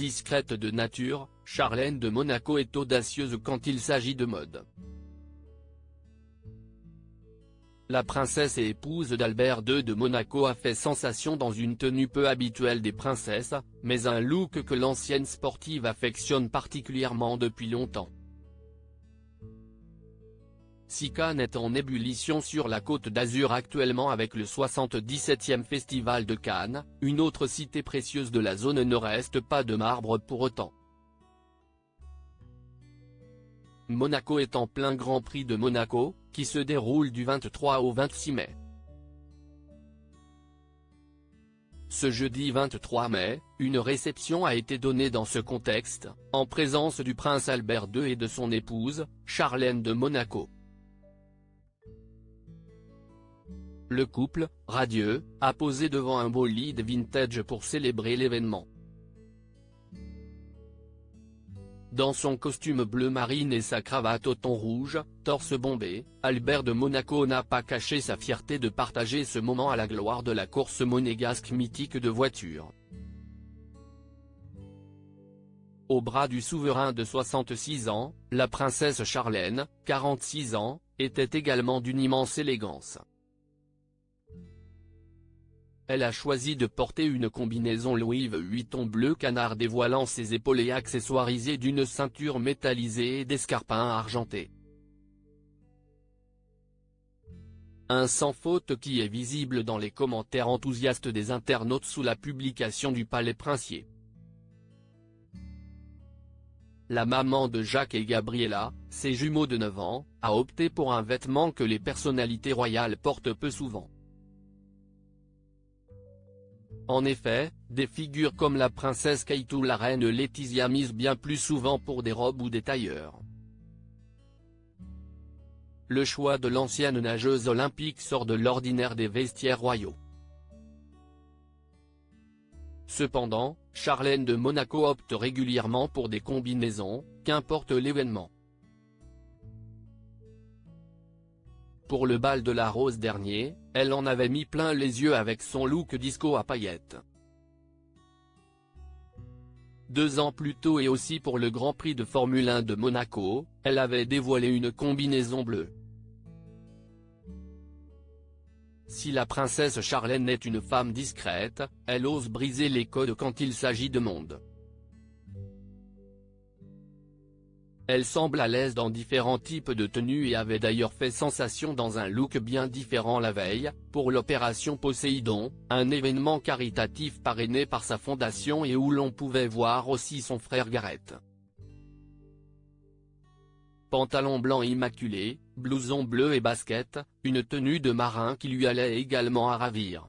Discrète de nature, Charlène de Monaco est audacieuse quand il s'agit de mode. La princesse et épouse d'Albert II de Monaco a fait sensation dans une tenue peu habituelle des princesses, mais un look que l'ancienne sportive affectionne particulièrement depuis longtemps. Si Cannes est en ébullition sur la Côte d'Azur actuellement avec le 77e Festival de Cannes, une autre cité précieuse de la zone ne reste pas de marbre pour autant. Monaco est en plein Grand Prix de Monaco, qui se déroule du 23 au 26 mai. Ce jeudi 23 mai, une réception a été donnée dans ce contexte, en présence du prince Albert II et de son épouse, Charlène de Monaco. Le couple, radieux, a posé devant un bolide vintage pour célébrer l'événement. Dans son costume bleu marine et sa cravate au thon rouge, torse bombé, Albert de Monaco n'a pas caché sa fierté de partager ce moment à la gloire de la course monégasque mythique de voitures. Au bras du souverain de 66 ans, la princesse Charlène, 46 ans, était également d'une immense élégance. Elle a choisi de porter une combinaison Louis Vuitton bleu canard dévoilant ses épaules et accessoirisée d'une ceinture métallisée et d'escarpins argentés. Un sans faute qui est visible dans les commentaires enthousiastes des internautes sous la publication du palais princier. La maman de Jacques et Gabriella, ses jumeaux de 9 ans, a opté pour un vêtement que les personnalités royales portent peu souvent. En effet, des figures comme la princesse Kate ou la reine Laetitia misent bien plus souvent pour des robes ou des tailleurs. Le choix de l'ancienne nageuse olympique sort de l'ordinaire des vestiaires royaux. Cependant, Charlène de Monaco opte régulièrement pour des combinaisons, qu'importe l'événement. Pour le bal de la Rose dernier, elle en avait mis plein les yeux avec son look disco à paillettes. 2 ans plus tôt et aussi pour le Grand Prix de Formule 1 de Monaco, elle avait dévoilé une combinaison bleue. Si la princesse Charlène est une femme discrète, elle ose briser les codes quand il s'agit de monde. Elle semble à l'aise dans différents types de tenues et avait d'ailleurs fait sensation dans un look bien différent la veille, pour l'opération Poséidon, un événement caritatif parrainé par sa fondation et où l'on pouvait voir aussi son frère Gareth. Pantalon blanc immaculé, blouson bleu et basket, une tenue de marin qui lui allait également à ravir.